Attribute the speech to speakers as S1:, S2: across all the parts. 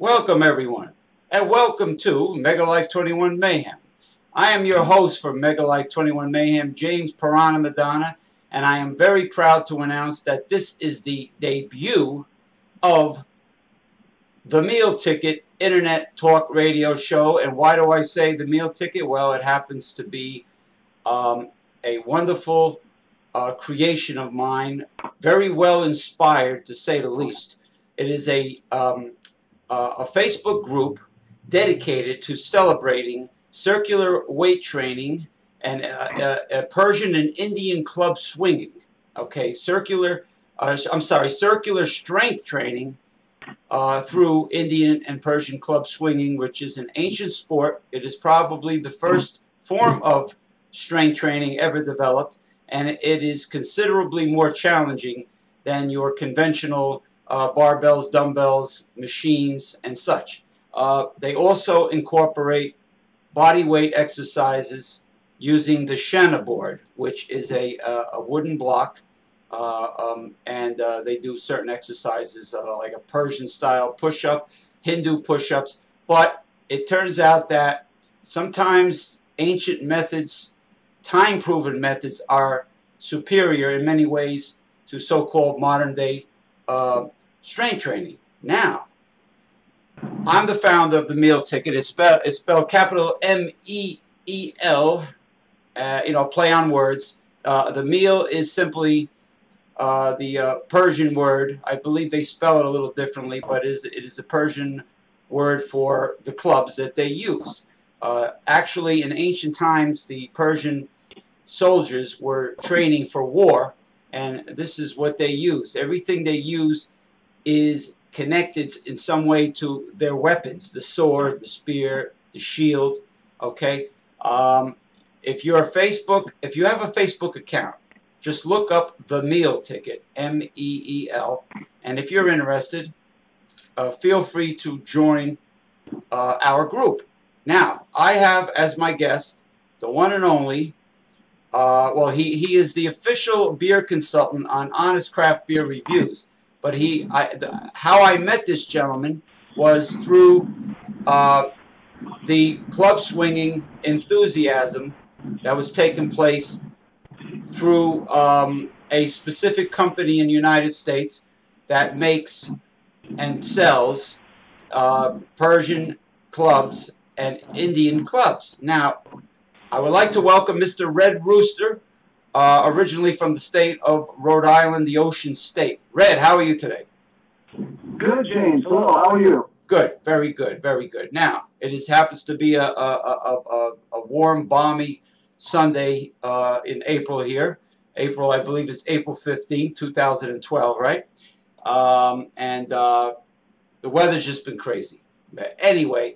S1: Welcome, everyone, and welcome to Mega Life 21 Mayhem. I am your host for Mega Life 21 Mayhem, James Piranha Madonna, and I am very proud to announce that this is the debut of the Meal Ticket Internet Talk Radio Show. And why do I say the Meal Ticket? Well, it happens to be a wonderful creation of mine, very well inspired, to say the least. It is a Facebook group dedicated to celebrating circular weight training and Persian and Indian club swinging. Okay, circular strength training through Indian and Persian club swinging, which is an ancient sport. It is probably the first form of strength training ever developed, and it is considerably more challenging than your conventional barbells, dumbbells, machines, and such. They also incorporate body weight exercises using the Shana board, which is a wooden block, and they do certain exercises like a Persian-style push-up, Hindu push-ups. But it turns out that sometimes ancient methods, time-proven methods, are superior in many ways to so-called modern-day strength training. Now, I'm the founder of the Meal Ticket. It's spelled capital M-E-E-L, play on words. The meal is simply the Persian word. I believe they spell it a little differently, but it is a Persian word for the clubs that they use. Actually, in ancient times, the Persian soldiers were training for war, and this is what they use. Everything they use is connected in some way to their weapons: the sword, the spear, the shield. Okay. If you have a Facebook account, just look up the Meal Ticket, M-E-E-L, and if you're interested, feel free to join our group. Now, I have as my guest the one and only. He is the official beer consultant on Honest Craft Beer Reviews. But how I met this gentleman was through the club swinging enthusiasm that was taking place through a specific company in the United States that makes and sells Persian clubs and Indian clubs. Now, I would like to welcome Mr. Red Rooster, originally from the state of Rhode Island, the Ocean State. Red, how are you today?
S2: Good, James. Hello, how are you?
S1: Good, very good, very good. Now, it happens to be a warm, balmy Sunday in April here. I believe it's April 15th, 2012, right? The weather's just been crazy. But anyway,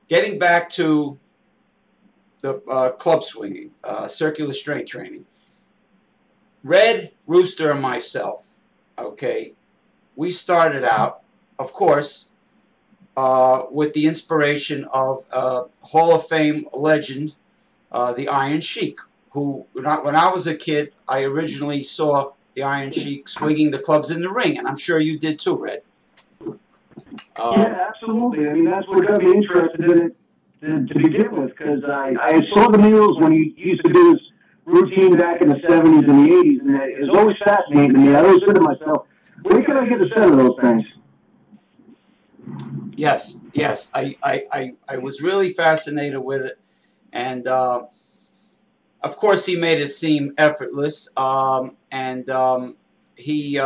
S1: getting back to the club swinging, circular strength training. Red Rooster and myself, okay, we started out, of course, with the inspiration of Hall of Fame legend, the Iron Sheik, who, when I was a kid, I originally saw the Iron Sheik swinging the clubs in the ring, and I'm sure you did too, Red.
S2: Yeah, absolutely. I mean, that's what got me interested in it to begin with, because I saw the meals when he used to do his routine back in the 70s and the 80s, and it was always fascinating to me. I always said to myself, where can I get a set of those things?
S1: Yes, I was really fascinated with it, and of course he made it seem effortless, he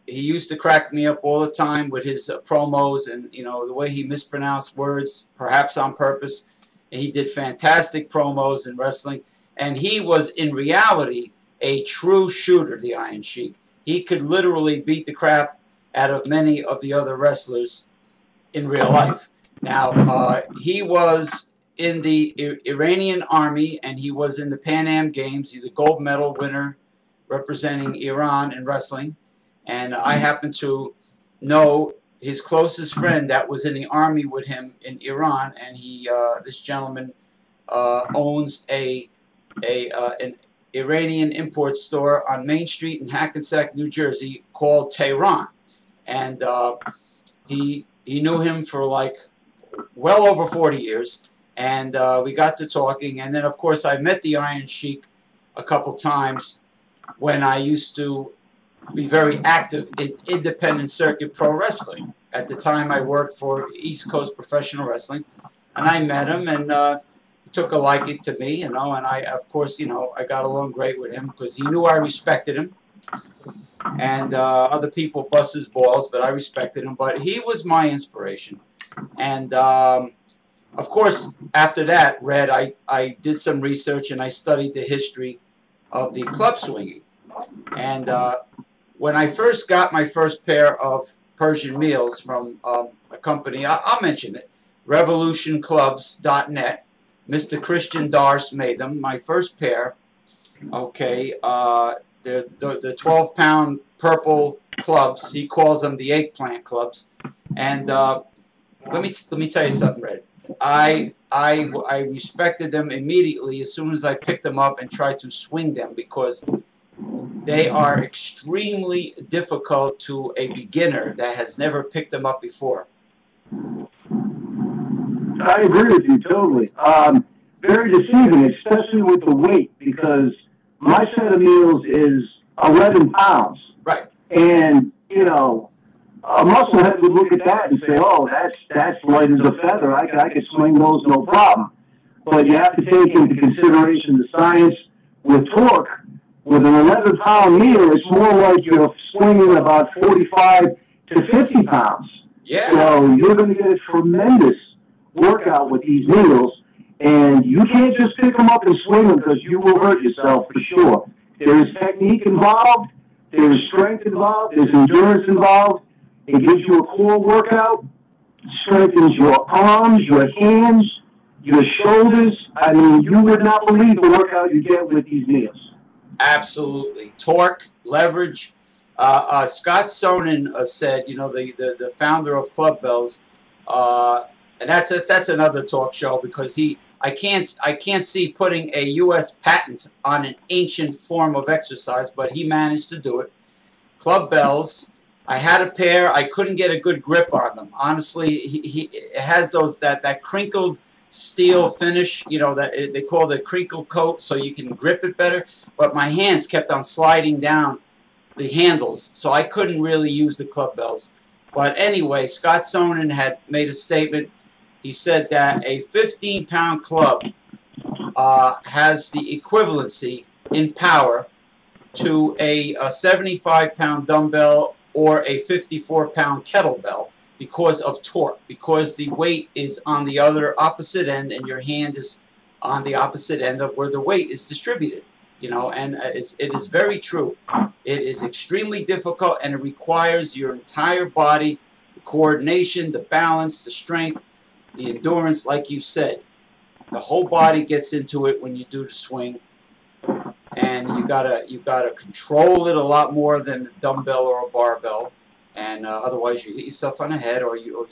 S1: used to crack me up all the time with his promos, and the way he mispronounced words, perhaps on purpose. And he did fantastic promos in wrestling, and he was in reality a true shooter, the Iron Sheik. He could literally beat the crap out of many of the other wrestlers in real life. Now, he was in the Iranian army, and he was in the Pan Am Games. He's a gold medal winner representing Iran in wrestling. And I happen to know his closest friend that was in the army with him in Iran, and this gentleman owns an Iranian import store on Main Street in Hackensack, New Jersey, called Tehran. And he he knew him for like well over 40 years, and we got to talking. And then, of course, I met the Iron Sheik a couple times when I used to be very active in independent circuit pro wrestling. At the time, I worked for East Coast Professional Wrestling, and I met him, and he took a liking to me, you know, and I, of course, you know, I got along great with him because he knew I respected him. And other people bust his balls, but I respected him. But he was my inspiration. And, of course, after that, Red, I did some research and I studied the history of the club swinging. And when I first got my first pair of Persian Meels from a company, I'll mention it, revolutionclubs.net, Mr. Christian Darst made them, my first pair. Okay, they're the 12-pound purple clubs. He calls them the eggplant clubs. And let me tell you something, Red. I respected them immediately as soon as I picked them up and tried to swing them because they are extremely difficult to a beginner that has never picked them up before.
S2: I agree with you totally. Very deceiving, especially with the weight, because my set of meals is 11 pounds.
S1: Right.
S2: And, you know, a musclehead would look at that and say, oh, that's light as a feather. I could swing those no problem. But you have to take into consideration the science with torque. With an 11-pound meal, it's more like you're swinging about 45 to 50 pounds.
S1: Yeah.
S2: So you're going to get a tremendous workout with these meals. And you can't just pick them up and swing them because you will hurt yourself for sure. There is technique involved. There is strength involved. There's endurance involved. It gives you a core workout. Strengthens your arms, your hands, your shoulders. I mean, you would not believe the workout you get with these meals.
S1: Absolutely. Torque, leverage. Scott Sonnen said, you know, the founder of Club Bells, and that's another talk show because I can't see putting a U.S. patent on an ancient form of exercise, but he managed to do it. Club Bells. I had a pair. I couldn't get a good grip on them. Honestly, it has that crinkled steel finish, you know, that they call the crinkle coat, so you can grip it better. But my hands kept on sliding down the handles, so I couldn't really use the Club Bells. But anyway, Scott Sonnen had made a statement. He said that a 15-pound club has the equivalency in power to a 75-pound dumbbell or a 54-pound kettlebell because of torque, because the weight is on the opposite end and your hand is on the opposite end of where the weight is distributed. You know, and it is very true. It is extremely difficult and it requires your entire body, the coordination, the balance, the strength, the endurance, like you said. The whole body gets into it when you do the swing. And you gotta control it a lot more than a dumbbell or a barbell, and otherwise you hit yourself on the head or you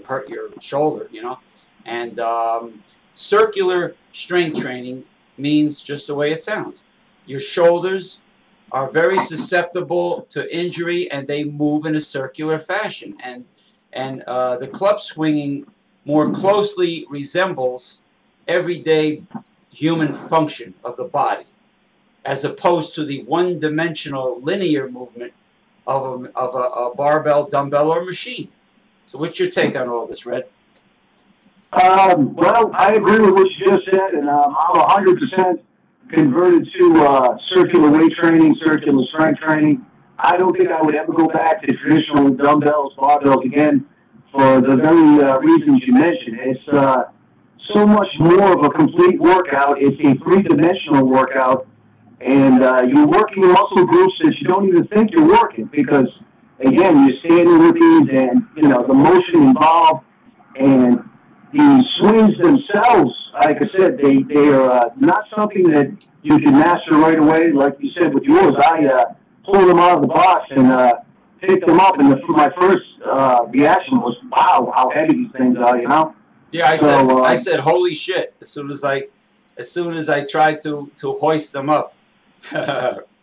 S1: hurt your shoulder, you know. And circular strength training means just the way it sounds. Your shoulders are very susceptible to injury, and they move in a circular fashion. And the club swinging more closely resembles everyday human function of the body, as opposed to the one-dimensional linear movement of a barbell, dumbbell, or machine. So what's your take on all this, Red?
S2: Well, I agree with what you just said, and I'm 100% converted to circular weight training, circular strength training. I don't think I would ever go back to traditional dumbbells, barbells again for the very reasons you mentioned. It's so much more of a complete workout. It's a three-dimensional workout. And you're working muscle groups that you don't even think you're working because, again, you're standing routines and, you know, the motion involved and the swings themselves, like I said, they are not something that you can master right away. Like you said with yours, I pulled them out of the box and picked them up, and my first reaction was, wow, how heavy these things are, you know?
S1: Yeah, I said, holy shit, as soon as I tried to hoist them up.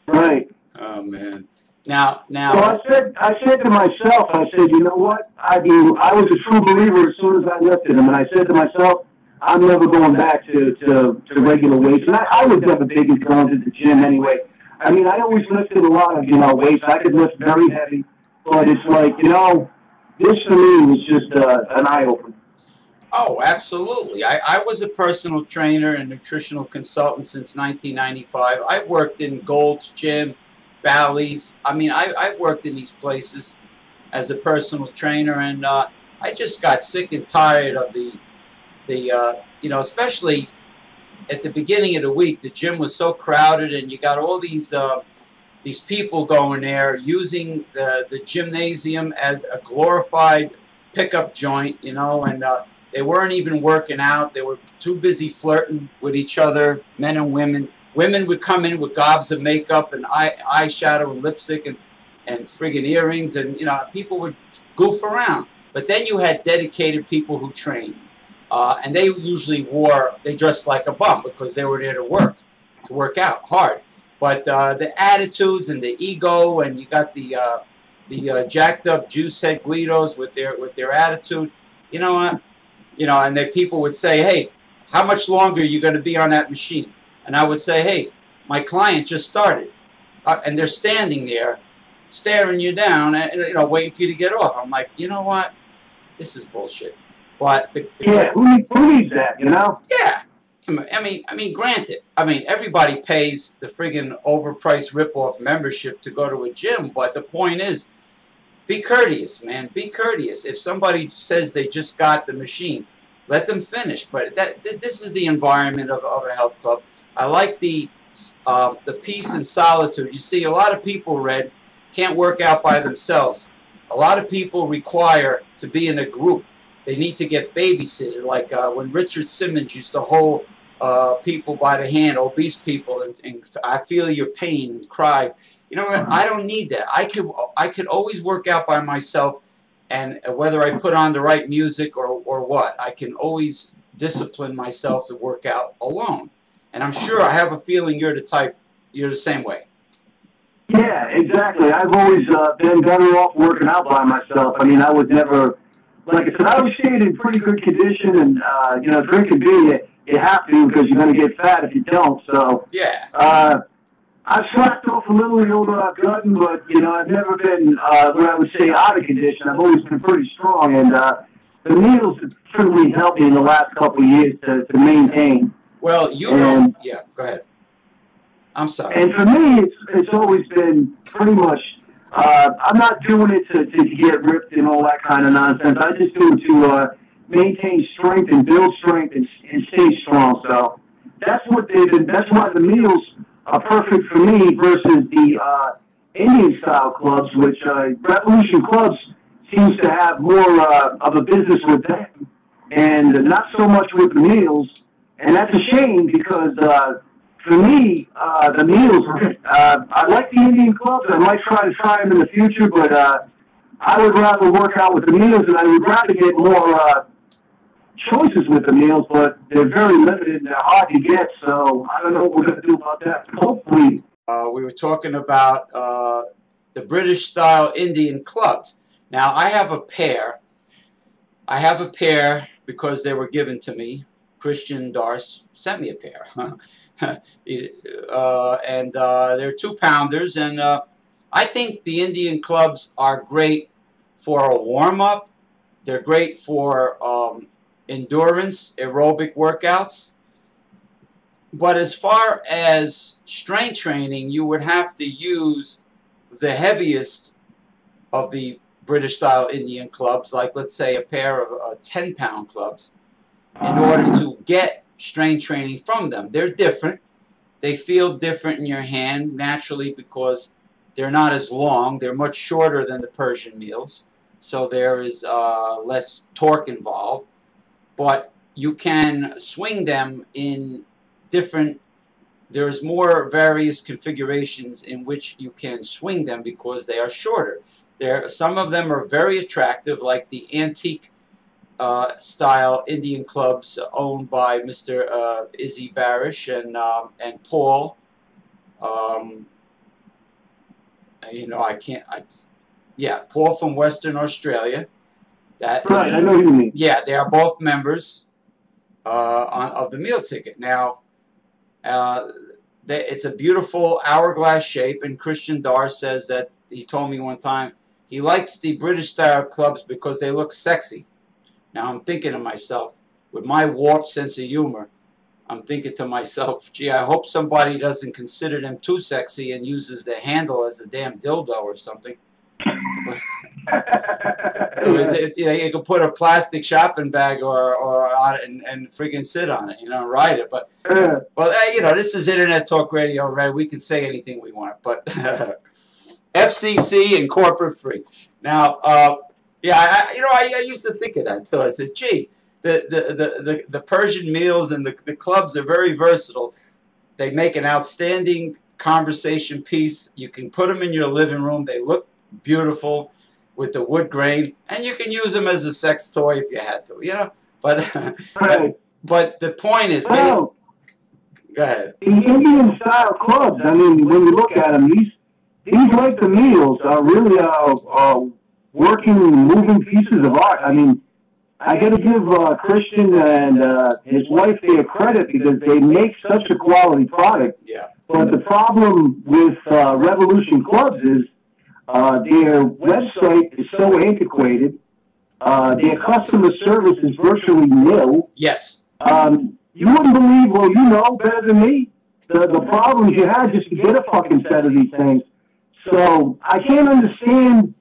S2: Right.
S1: Oh man.
S2: So I said to myself, I said, you know what? I was a true believer as soon as I lifted him, and I said to myself, I'm never going back to regular weights. And I was never big into going to the gym anyway. I mean, I always lifted a lot of, weights. I could lift very heavy, but it's like, this for me was just an eye opener.
S1: Oh, absolutely. I was a personal trainer and nutritional consultant since 1995. I worked in Gold's Gym, Bally's. I mean, I worked in these places as a personal trainer, and I just got sick and tired of especially at the beginning of the week, the gym was so crowded, and you got all these people going there using the gymnasium as a glorified pickup joint, and they weren't even working out. They were too busy flirting with each other, men and women. Women would come in with gobs of makeup and eyeshadow and lipstick and friggin' earrings, and people would goof around. But then you had dedicated people who trained, and they usually they dressed like a bum because they were there to work out hard. But the attitudes and the ego, and you got the jacked up juice head Guidos with their attitude. You know what? And then people would say, "Hey, how much longer are you going to be on that machine?" And I would say, "Hey, my client just started," and they're standing there, staring you down, and waiting for you to get off. I'm like, you know what? This is bullshit. But
S2: who needs that?
S1: Yeah. I mean, granted. I mean, everybody pays the friggin' overpriced rip-off membership to go to a gym, but the point is, be courteous, man. Be courteous. If somebody says they just got the machine, let them finish. But this is the environment of a health club. I like the peace and solitude. You see, a lot of people, Red, can't work out by themselves. A lot of people require to be in a group. They need to get babysitted, like when Richard Simmons used to hold people by the hand, obese people, and I feel your pain and cry. You know what? I don't need that. I could always work out by myself, and whether I put on the right music or what, I can always discipline myself to work out alone. And I'm sure, I have a feeling you're the same way.
S2: Yeah, exactly. I've always been better off working out by myself. I mean, I was never, like I said, I was staying in pretty good condition, and drinking beer, you have to, because you're going to get fat if you don't. So
S1: yeah.
S2: I've slacked off a little the older I've gotten, but, I've never been, what I would say, out of condition. I've always been pretty strong, and the meals have certainly helped me in the last couple of years to maintain.
S1: Well, yeah, go ahead. I'm sorry.
S2: And for me, it's always been pretty much, I'm not doing it to get ripped and all that kind of nonsense. I just do it to maintain strength and build strength and stay strong. So that's why the meals are perfect for me versus the Indian style clubs, which Revolution Clubs seems to have more of a business with them and not so much with the meals. And that's a shame, because for me, the meals, I like the Indian clubs. I might try them in the future, but I would rather work out with the meals, and I would rather get more choices with the meals, but they're very limited and they're hard to get, so I don't know what we're going to do about that. Hopefully.
S1: We were talking about the British-style Indian clubs. Now, I have a pair. Because they were given to me. Christian Darce sent me a pair. And they're 2-pounders, and I think the Indian clubs are great for a warm-up. They're great for endurance, aerobic workouts. But as far as strength training, you would have to use the heaviest of the British-style Indian clubs, like let's say a pair of 10-pound clubs, in order to get strength training from them. They're different. They feel different in your hand naturally because they're not as long. They're much shorter than the Persian meals, so there is less torque involved. But you can swing them in different, there's more various configurations in which you can swing them because they are shorter. Some of them are very attractive, like the antique style Indian clubs owned by Mr. Izzy Barish and Paul You know, I can't. Yeah, Paul from Western Australia. That
S2: right, I know who you mean.
S1: Yeah, they are both members of the meal ticket. Now, it's a beautiful hourglass shape, and Christian Dar says that he told me one time he likes the British style clubs because they look sexy. Now I'm thinking to myself, with my warped sense of humor, I'm thinking to myself, gee, I hope somebody doesn't consider them too sexy and uses the handle as a damn dildo or something. You could put a plastic shopping bag or on it and freaking sit on it, you know, ride it. But you know, this is Internet Talk Radio, right? We can say anything we want, but FCC and corporate free. Now, yeah, you know, I used to think of that too. I said, gee, the Persian meals and the clubs are very versatile. They make an outstanding conversation piece. You can put them in your living room. They look beautiful with the wood grain, and you can use them as a sex toy if you had to, you know. But but the point is,
S2: well,
S1: go ahead.
S2: The Indian style clubs. I mean, when you look at them, these like the meals are really working, moving pieces of art. I mean, I got to give Christian and his wife their credit because they make such a quality product.
S1: Yeah.
S2: But the problem with Revolution Clubs is their website is so antiquated. Their customer service is virtually nil.
S1: Yes.
S2: You wouldn't believe, well, you know better than me, the problems you had just to get a fucking set of these things. So I can't understand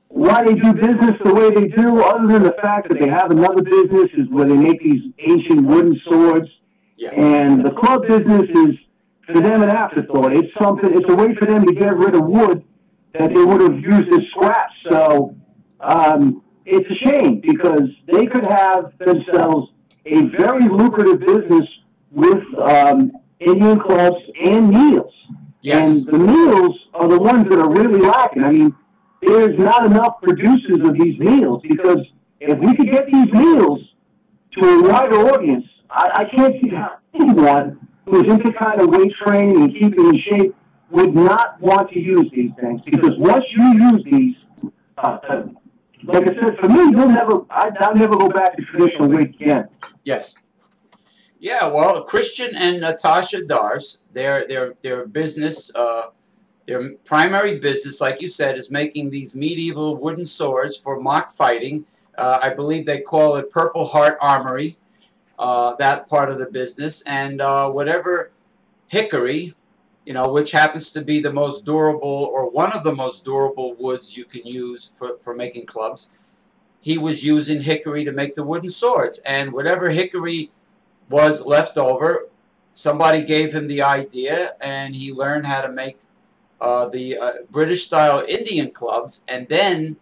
S2: why they do business the way they do, other than the fact that they have another business is where they make these ancient wooden swords.
S1: Yeah. And
S2: the club business is, for them, an afterthought. It's a way for them to get rid of wood that they would have used as scraps. So it's a shame because they could have themselves a very lucrative business with Indian clubs and meals.
S1: Yes.
S2: And the meals are the ones that are really lacking. I mean, there's not enough producers of these meals because if we could get these meals to a wider audience, I can't see how anyone who's into kind of weight training and keeping in shape would not want to use these things because once you use these, like I said, for me, I'll never go back to traditional weight again.
S1: Yes. Yeah. Well, Christian and Natasha Dars, their business, their primary business, like you said, is making these medieval wooden swords for mock fighting. I believe they call it Purple Heart Armory, that part of the business, and whatever hickory, you know, which happens to be the most durable or one of the most durable woods you can use for making clubs. He was using hickory to make the wooden swords, and whatever hickory was left over, somebody gave him the idea, and he learned how to make the British-style Indian clubs, and then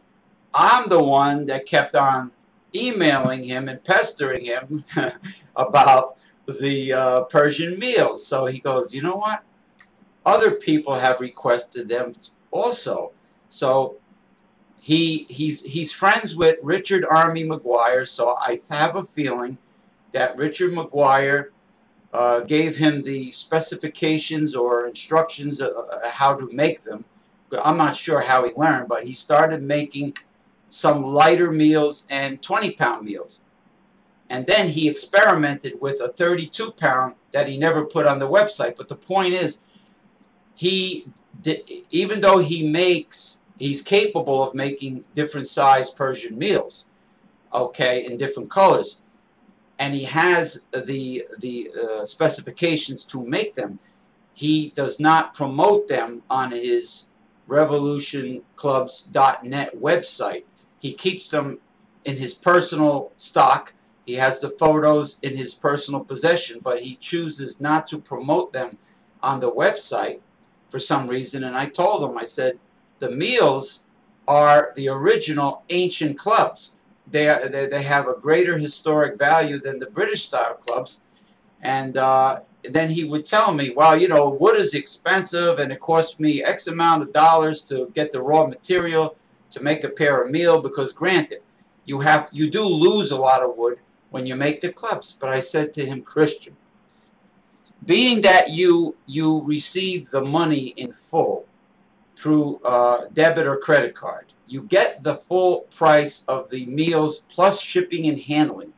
S1: I'm the one that kept on emailing him and pestering him about the Persian meals. So he goes, you know what? Other people have requested them also. So he's friends with Richard Army McGuire, so I have a feeling that Richard McGuire gave him the specifications or instructions how to make them. I'm not sure how he learned, but he started making some lighter meals and 20-pound meals. And then he experimented with a 32-pound that he never put on the website. But the point is, even though he's capable of making different size Persian meals, okay, in different colors, and he has the specifications to make them, he does not promote them on his revolutionclubs.net website. He keeps them in his personal stock. He has the photos in his personal possession, but he chooses not to promote them on the website for some reason. And I told him, I said, the meals are the original ancient clubs. They have a greater historic value than the British-style clubs. And then he would tell me, well, you know, wood is expensive, and it costs me X amount of dollars to get the raw material to make a pair of meal, because granted, you do lose a lot of wood when you make the clubs. But I said to him, Christian, being that you receive the money in full through debit or credit card. You get the full price of the meals plus shipping and handling.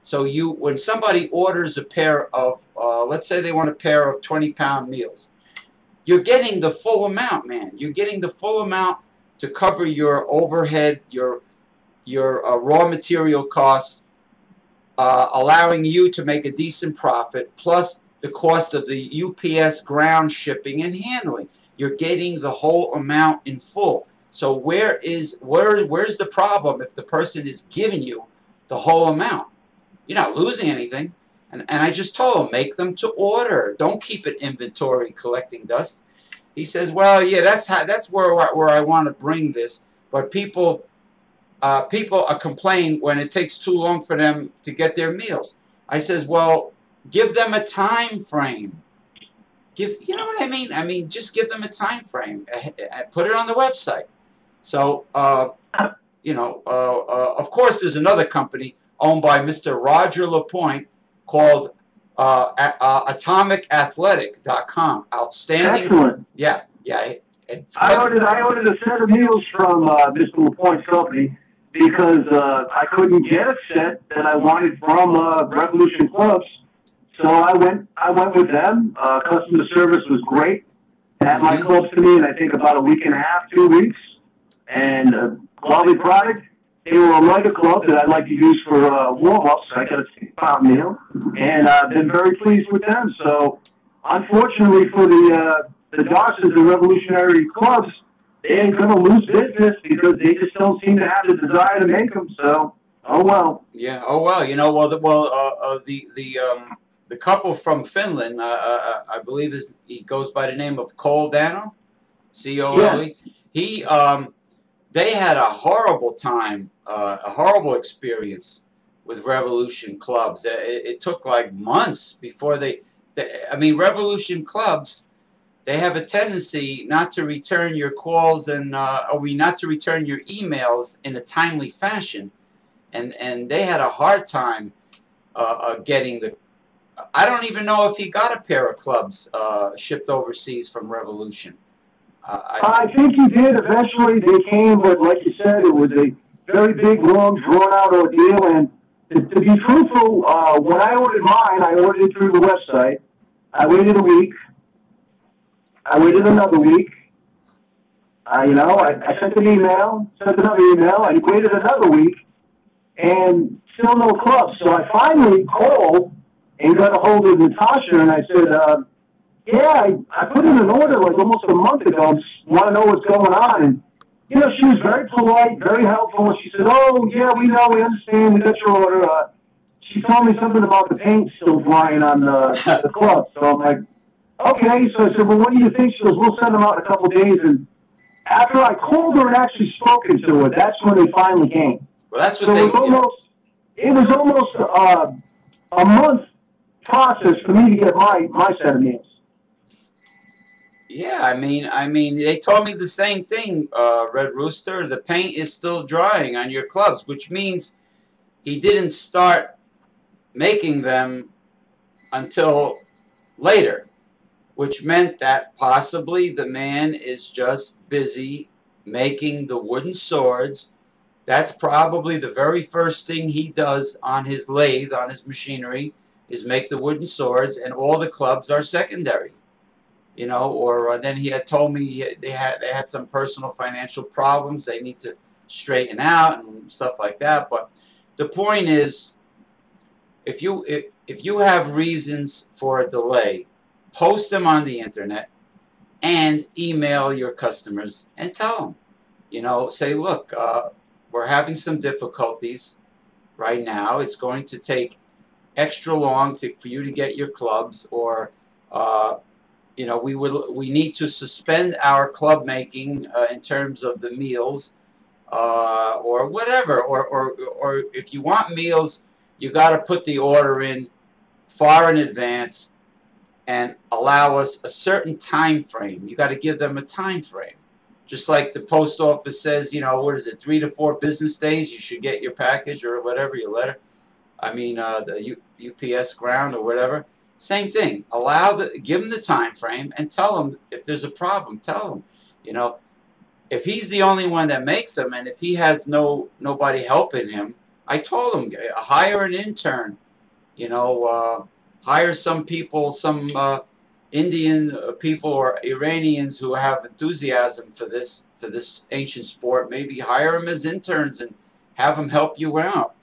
S1: So when somebody orders a pair of, let's say they want a pair of 20-pound meals, you're getting the full amount, man. You're getting the full amount to cover your overhead, your raw material costs, allowing you to make a decent profit, plus the cost of the UPS ground shipping and handling. You're getting the whole amount in full. So where's the problem if the person is giving you the whole amount? You're not losing anything. And I just told him, make them to order. Don't keep it inventory collecting dust. He says, well, yeah, that's where I want to bring this. But people complain when it takes too long for them to get their meals. I says, well, give them a time frame. You know what I mean? I mean, just give them a time frame. Put it on the website. So, of course, there's another company owned by Mr. Roger LaPointe called AtomicAthletic.com. Outstanding.
S2: Excellent.
S1: Yeah.
S2: I ordered a set of meals from Mr. LaPointe's company because I couldn't get a set that I wanted from Revolution Clubs. So I went with them. Customer service was great. Had my clubs to me in I think about a week and a half, 2 weeks. And quality product. They were a lighter club that I'd like to use for warm-ups. I got a 6-pound meal, and I've been very pleased with them. So, unfortunately for the Dawsons and Revolutionary clubs, they ain't going to lose business because they just don't seem to have the desire to make them. So, oh well.
S1: Yeah. Oh well. You know. The couple from Finland, I believe he goes by the name of Cole Dano, C-O-L-E.
S2: Yeah.
S1: They had a horrible time, a horrible experience with Revolution clubs. It took like months before I mean, Revolution clubs, they have a tendency not to return your calls and not to return your emails in a timely fashion, and they had a hard time getting the. I don't even know if he got a pair of clubs shipped overseas from Revolution.
S2: I think he did. Eventually they came, but like you said, it was a very big, long, drawn-out ordeal. And to be truthful, when I ordered mine, I ordered it through the website. I waited a week. I waited another week. I sent an email, sent another email. I waited another week, and still no club. So I finally called and got a hold of Natasha, and I said, yeah, I put in an order like almost a month ago. Just want to know what's going on. And, she was very polite, very helpful. And she said, oh, yeah, we know, we understand, we got your order. She told me something about the paint still drying on the club. So I'm like, okay. So I said, well, what do you think? She goes, we'll send them out in a couple of days. And after I called her and actually spoken to her, that's when they finally came.
S1: Well, that's what
S2: so it was almost a month process for me to get my set of meals.
S1: Yeah, I mean, they told me the same thing, Red Rooster. The paint is still drying on your clubs, which means he didn't start making them until later, which meant that possibly the man is just busy making the wooden swords. That's probably the very first thing he does on his lathe, on his machinery, is make the wooden swords, and all the clubs are secondary. Or then he had told me they had some personal financial problems they need to straighten out and stuff like that. But the point is, if you have reasons for a delay, post them on the internet and email your customers and tell them, say, look, we're having some difficulties right now. It's going to take extra long for you to get your clubs, or we need to suspend our club making in terms of the meals, or whatever. Or if you want meals, you got to put the order in far in advance and allow us a certain time frame. You got to give them a time frame. Just like the post office says, 3 to 4 business days you should get your package or whatever, your letter. I mean, the UPS ground or whatever. Same thing. Give them the time frame and tell them if there's a problem. Tell them, if he's the only one that makes them, and if he has nobody helping him, I told him, hire an intern. You know, hire some people, some Indian people or Iranians who have enthusiasm for this ancient sport. Maybe hire them as interns and have them help you out.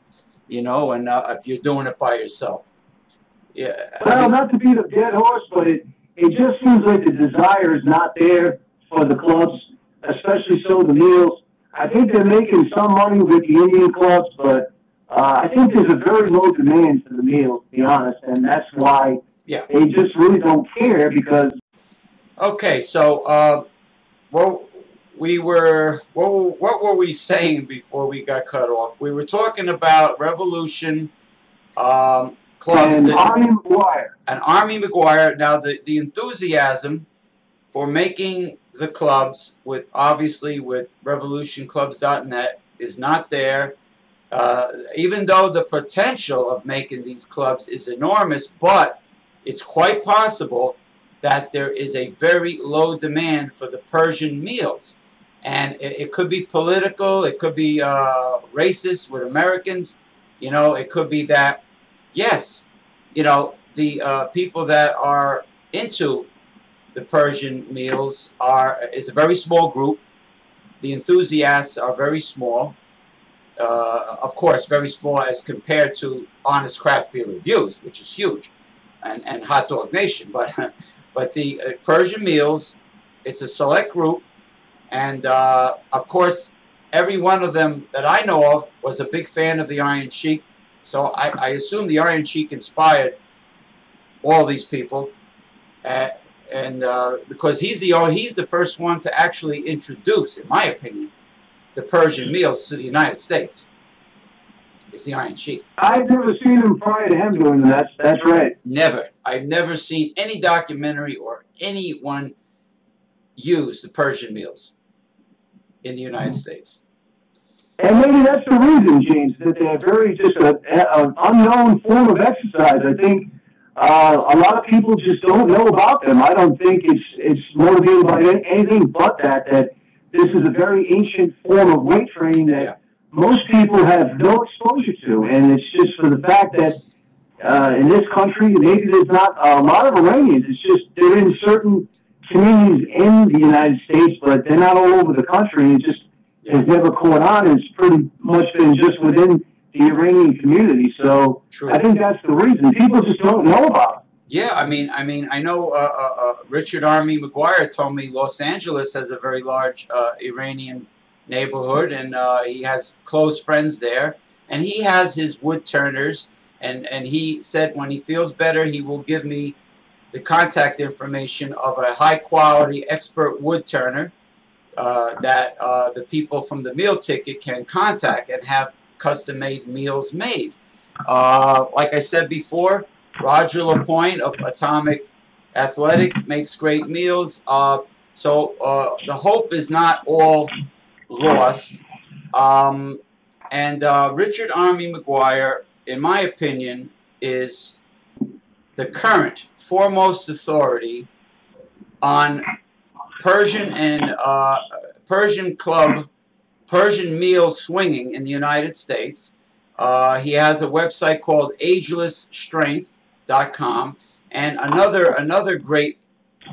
S1: You know, and if you're doing it by yourself. Yeah.
S2: Well, not to be the dead horse, but it just seems like the desire is not there for the clubs, especially so the Meels. I think they're making some money with the Indian clubs, but I think there's a very low demand for the Meels, to be honest, and that's why they just really don't care because.
S1: Okay, so what were we saying before we got cut off? We were talking about Revolution. Clubs
S2: and Army McGuire.
S1: And Army McGuire. Now, the enthusiasm for making the clubs, obviously with revolutionclubs.net, is not there. Even though the potential of making these clubs is enormous, but it's quite possible that there is a very low demand for the Persian meals. And it could be political, it could be racist with Americans, you know, it could be that. Yes, you know, the people that are into the Persian meals is a very small group. The enthusiasts are very small. Of course, very small as compared to Honest Craft Beer Reviews, which is huge, and Hot Dog Nation. But the Persian meals, it's a select group, and of course, every one of them that I know of was a big fan of the Iron Sheik. So I assume the Iron Sheik inspired all these people, and because he's the first one to actually introduce, in my opinion, the Persian meals to the United States. It's the Iron Sheik.
S2: I've never seen him prior to him doing that. That's right.
S1: Never. I've never seen any documentary or anyone use the Persian meals in the United States.
S2: And maybe that's the reason, James, that they're very just an unknown form of exercise. I think a lot of people just don't know about them. I don't think it's motivated by anything but that this is a very ancient form of weight training that most people have no exposure to. And it's just for the fact that in this country, maybe there's not a lot of Iranians. It's just they're in certain communities in the United States, but they're not all over the country. It just has never caught on. It's pretty much been just within the Iranian community. So I think that's the reason. People just don't know about it.
S1: Yeah, I mean, I know Richard Army McGuire told me Los Angeles has a very large Iranian neighborhood, and he has close friends there. And he has his wood turners, and he said when he feels better, he will give me the contact information of a high-quality expert wood turner that the people from the meal ticket can contact and have custom-made meals made. Like I said before, Roger LaPointe of Atomic Athletic makes great meals. So the hope is not all lost. And Richard Army McGuire, in my opinion, is the current foremost authority on Persian and Persian meal swinging in the United States. He has a website called agelessstrength.com, and another great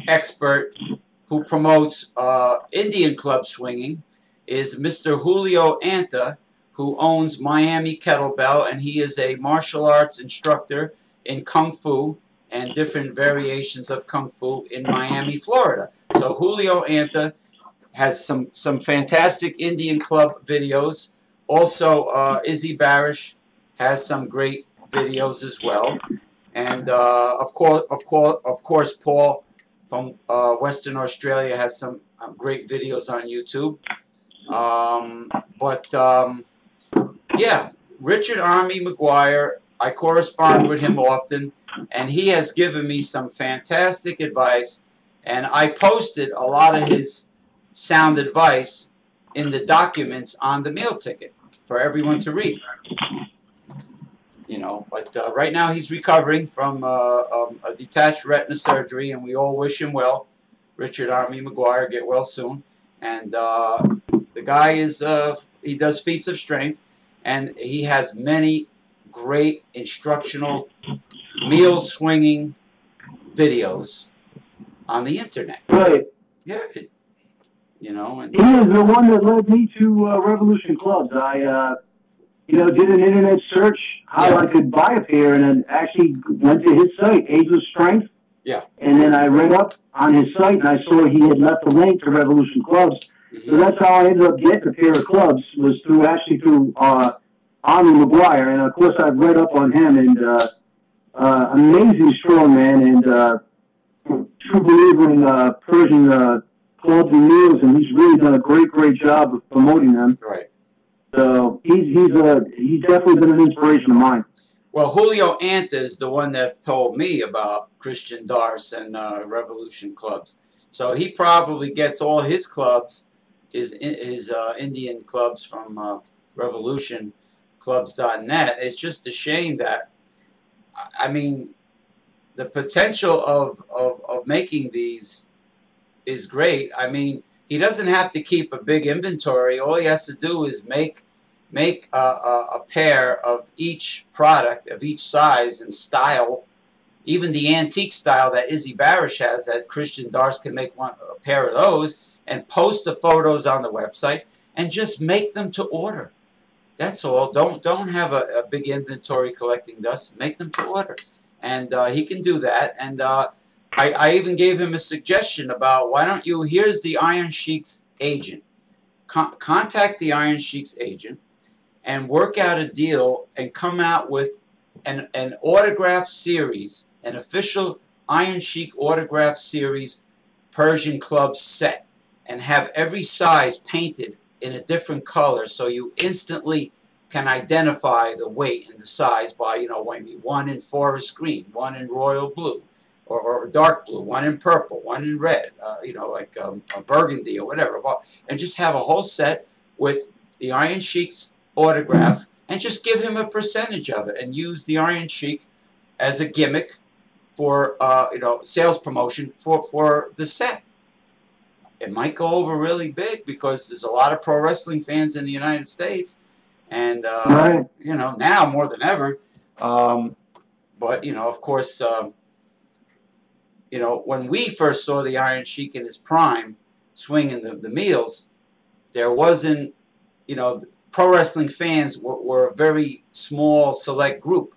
S1: expert who promotes Indian club swinging is Mr. Julio Anta, who owns Miami Kettlebell, and he is a martial arts instructor in Kung Fu and different variations of Kung Fu in Miami, Florida. So Julio Anta has some fantastic Indian club videos. Also, Izzy Barish has some great videos as well, and of course, Paul from Western Australia has some great videos on YouTube. Yeah, Richard Army McGuire, I correspond with him often, and he has given me some fantastic advice, and I posted a lot of his sound advice in the documents on the meal ticket for everyone to read. You know, but right now he's recovering from a detached retina surgery, and we all wish him well. Richard Army McGuire, get well soon. And the guy is he does feats of strength, and he has many great instructional Meel swinging videos on the internet.
S2: Right.
S1: Yeah. You know, and
S2: he is the one that led me to Revolution Clubs. I, did an internet search how I could buy a pair, and then actually went to his site, Age of Strength.
S1: Yeah.
S2: And then I read up on his site, and I saw he had left a link to Revolution Clubs. Mm-hmm. So that's how I ended up getting a pair of clubs, was through Army McGuire. And of course, I've read up on him, and amazing strong man, and true believer in Persian clubs and meals, and he's really done a great job of promoting them.
S1: Right.
S2: So he's definitely been an inspiration of mine.
S1: Well, Julio Anta is the one that told me about Christian Darce and Revolution Clubs. So he probably gets all his clubs, his Indian clubs from revolutionclubs.net. It's just a shame that, I mean, the potential of making these is great. I mean, he doesn't have to keep a big inventory. All he has to do is make a pair of each product, of each size and style, even the antique style that Izzy Barish has, that Christian Darce can make a pair of those, and post the photos on the website and just make them to order. That's all. Don't have a big inventory collecting dust. Make them to order. And he can do that. And I even gave him a suggestion about, why don't you, here's the Iron Sheik's agent. Contact the Iron Sheik's agent and work out a deal and come out with an autograph series, an official Iron Sheik autograph series Persian club set, and have every size painted in a different color, so you instantly can identify the weight and the size by, maybe one in forest green, one in royal blue, or dark blue, one in purple, one in red, like a burgundy or whatever, and just have a whole set with the Iron Sheik's autograph, and just give him a percentage of it, and use the Iron Sheik as a gimmick for sales promotion for the set. It might go over really big because there's a lot of pro wrestling fans in the United States, and
S2: right.
S1: Now more than ever. But of course, when we first saw the Iron Sheik in his prime, swinging the Meels, there wasn't, pro wrestling fans were a very small, select group.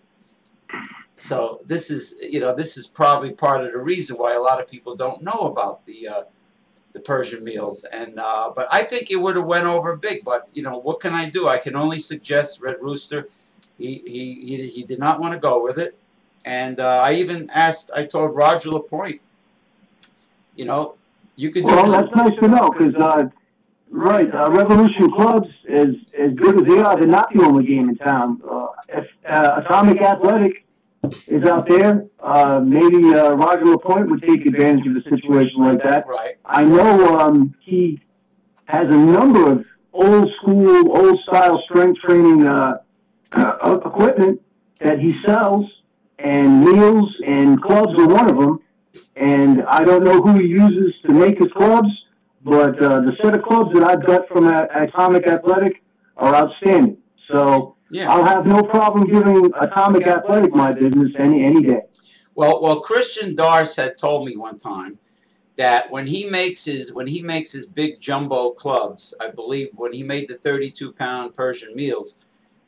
S1: So this is probably part of the reason why a lot of people don't know about the Persian Meels. And but I think it would have went over big. But what can I do? I can only suggest Red Rooster. He did not want to go with it. And I told Roger LaPointe, you could do
S2: Well, that's nice to know, because, Revolution Clubs, as good as they are, they're not the only game in town. If Atomic Athletic is out there, maybe Roger LaPointe would take advantage of a situation like that.
S1: Right.
S2: I know he has a number of old-school, old-style strength training equipment that he sells, and meals and clubs are one of them. And I don't know who he uses to make his clubs, but the set of clubs that I've got from Atomic Athletic are outstanding. So yeah. I'll have no problem giving Atomic Athletic my business any day.
S1: Well, Christian Darce had told me one time that when he makes his big jumbo clubs, I believe when he made the 32-pound Persian Meels,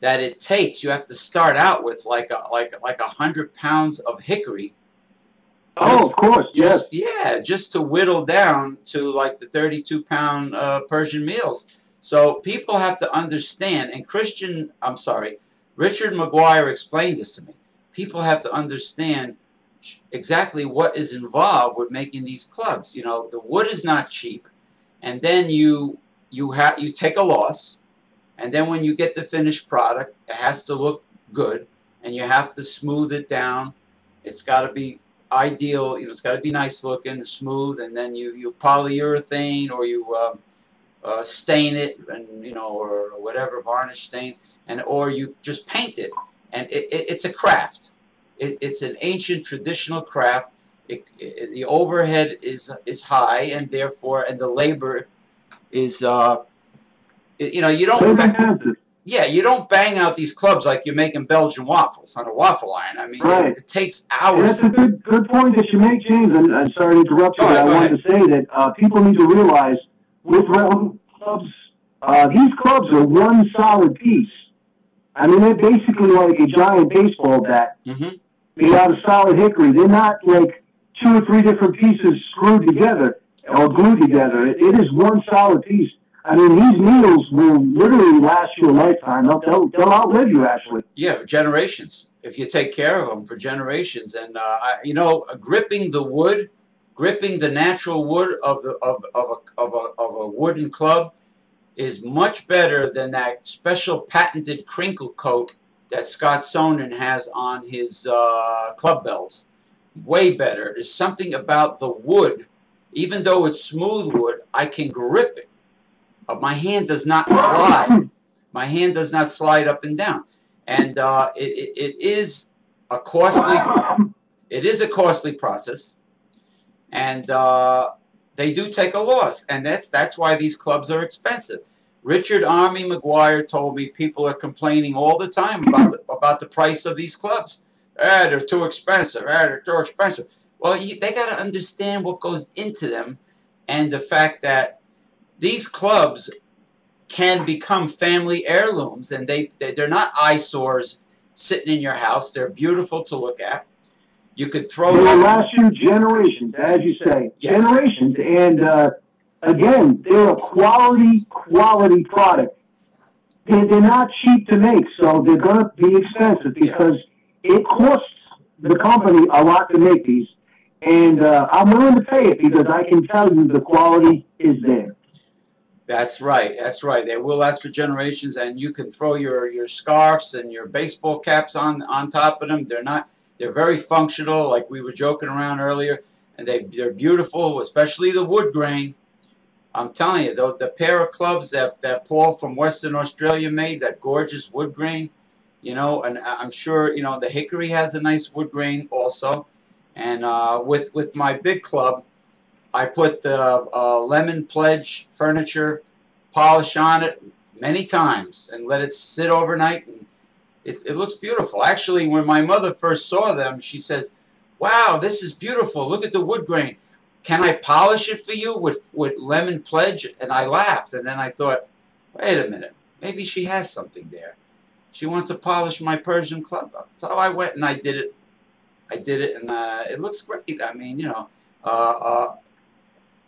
S1: that you have to start out with like 100 pounds of hickory.
S2: Of course, yes.
S1: Yeah, just to whittle down to like the 32-pound Persian Meels. So people have to understand, and Richard McGuire explained this to me. People have to understand exactly what is involved with making these clubs. The wood is not cheap, and then you take a loss, and then when you get the finished product, it has to look good, and you have to smooth it down. It's got to be ideal. It's got to be nice looking, smooth, and then you polyurethane, or you stain it, and or whatever, varnish stain, or you just paint it. And it's a craft. It's an ancient traditional craft. The overhead is high, and therefore, and the labor is you know, you don't you don't bang out these clubs like you're making Belgian waffles on a waffle iron. I mean, it takes hours.
S2: And that's a good point that you make, James. And I'm sorry to interrupt you, but I wanted to say that people need to realize with railroad clubs, these clubs are one solid piece. I mean, they're basically like a giant baseball bat made out of solid hickory. They're not like 2 or 3 different pieces screwed together or glued together. It is one solid piece. I mean, these meals will literally last you a lifetime. They'll outlive you, actually.
S1: Yeah, generations. If you take care of them for generations, and you know, gripping the wood, gripping the natural wood of a wooden club is much better than that special patented crinkle coat that Scott Sonnen has on his club bells. Way better. There's something about the wood, even though it's smooth wood, I can grip it. My hand does not slide. My hand does not slide up and down, and it is a costly process, and they do take a loss, and that's why these clubs are expensive. Richard Army McGuire told me people are complaining all the time about the price of these clubs. They're too expensive. They're too expensive. Well, they got to understand what goes into them, and the fact that these clubs can become family heirlooms, and they're not eyesores sitting in your house. They're beautiful to look at. You could throw them.
S2: They'll last you generations, as you say. Yes. Generations. And again, they're a quality product. They're not cheap to make, so they're going to be expensive because it costs the company a lot to make these. And I'm willing to pay it because I can tell you the quality is there.
S1: That's right. That's right. They will last for generations, and you can throw your scarves and your baseball caps on top of them. They're very functional, like we were joking around earlier, and they're beautiful, especially the wood grain. I'm telling you, the pair of clubs that Paul from Western Australia made, that gorgeous wood grain, you know, and I'm sure, you know, the hickory has a nice wood grain also. And with my big club, I put the Lemon Pledge furniture polish on it many times and let it sit overnight, and it looks beautiful. Actually, when my mother first saw them, she says, "Wow, this is beautiful. Look at the wood grain. Can I polish it for you with Lemon Pledge?" And I laughed, and then I thought, wait a minute, maybe she has something there. She wants to polish my Persian club up. So I went and I did it. And it looks great. I mean, you know,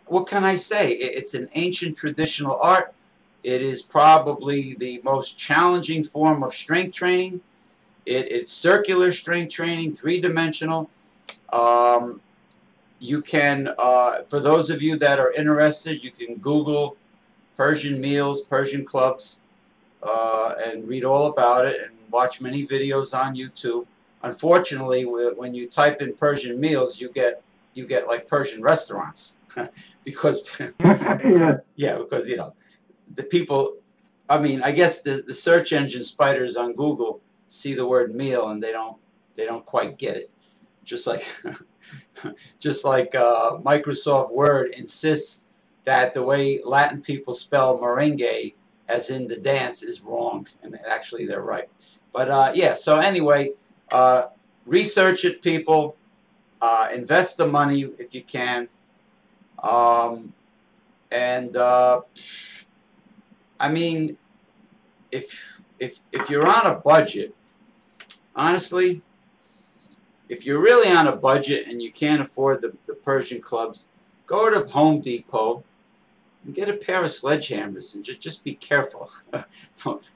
S1: what can I say? It's an ancient traditional art. It is probably the most challenging form of strength training. It's circular strength training, 3-dimensional. You can, for those of you that are interested, you can Google Persian meals, Persian clubs, and read all about it and watch many videos on YouTube. Unfortunately, when you type in Persian meals, you get like Persian restaurants. Because because you know the people, I mean, I guess the search engine spiders on Google see the word meal and they don't quite get it. Just like Microsoft Word insists that the way Latin people spell merengue, as in the dance, is wrong, and actually they're right. But yeah, so anyway, research it, people. Invest the money if you can. I mean, if you're on a budget, honestly, if you're really on a budget and you can't afford the Persian clubs, go to Home Depot and get a pair of sledgehammers and just be careful.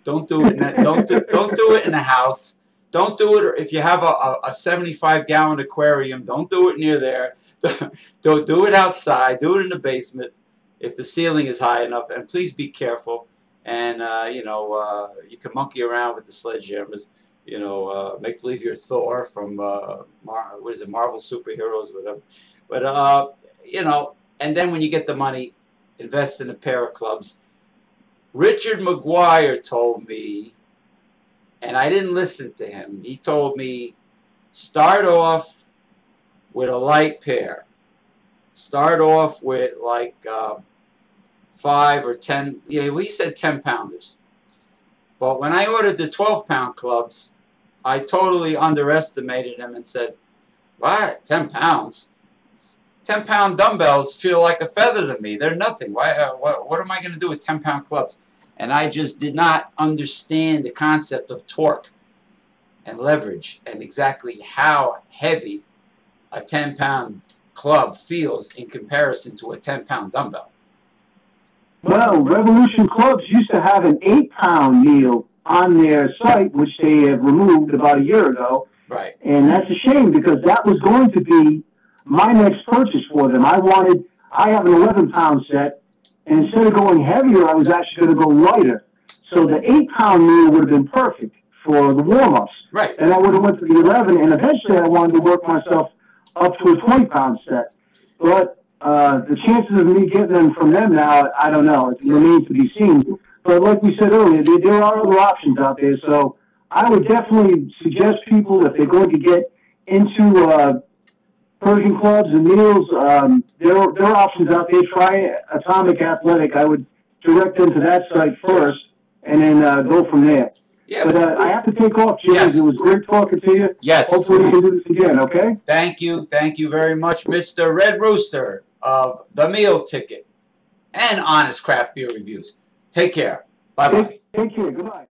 S1: don't do it. Don't do it in the house. Don't do it if you have a 75-gallon aquarium. Don't do it near there. Don't do it outside. Do it in the basement if the ceiling is high enough. And please be careful. And you know, you can monkey around with the sledgehammers. You know, make believe you're Thor from what is it, Marvel Superheroes, whatever. But you know, and then when you get the money, invest in a pair of clubs. Richard McGuire told me, and I didn't listen to him. He told me, start off with a light pair. Start off with like 5 or 10. Yeah, we said 10-pounders. But when I ordered the 12-pound clubs, I totally underestimated them and said, "What? 10 pounds? 10-pound dumbbells feel like a feather to me. They're nothing. Why? What am I going to do with 10-pound clubs?" And I just did not understand the concept of torque and leverage and exactly how heavy a 10-pound club feels in comparison to a 10-pound dumbbell.
S2: Well, Revolution Clubs used to have an 8-pound meal on their site, which they have removed about a year ago.
S1: Right.
S2: And that's a shame because that was going to be my next purchase for them. I have an 11-pound set, and instead of going heavier, I was actually going to go lighter. So the 8-pound meal would have been perfect for the warm-ups.
S1: Right.
S2: And I would have went to the 11, and eventually I wanted to work myself up to a 20-pound set. But the chances of me getting them from them now, I don't know. It remains to be seen. But like we said earlier, there are other options out there. So I would definitely suggest people, if they're going to get into Persian clubs and meals, there are options out there. Try Atomic Athletic. I would direct them to that site first, and then go from there.
S1: Yeah,
S2: but I have to take off, James.
S1: Yes.
S2: It was great talking to you.
S1: Yes.
S2: Hopefully we can do this again, okay?
S1: Thank you. Thank you very much, Mr. Red Rooster of the Meal Ticket and Honest Craft Beer Reviews. Take care. Bye-bye.
S2: Take care. Goodbye.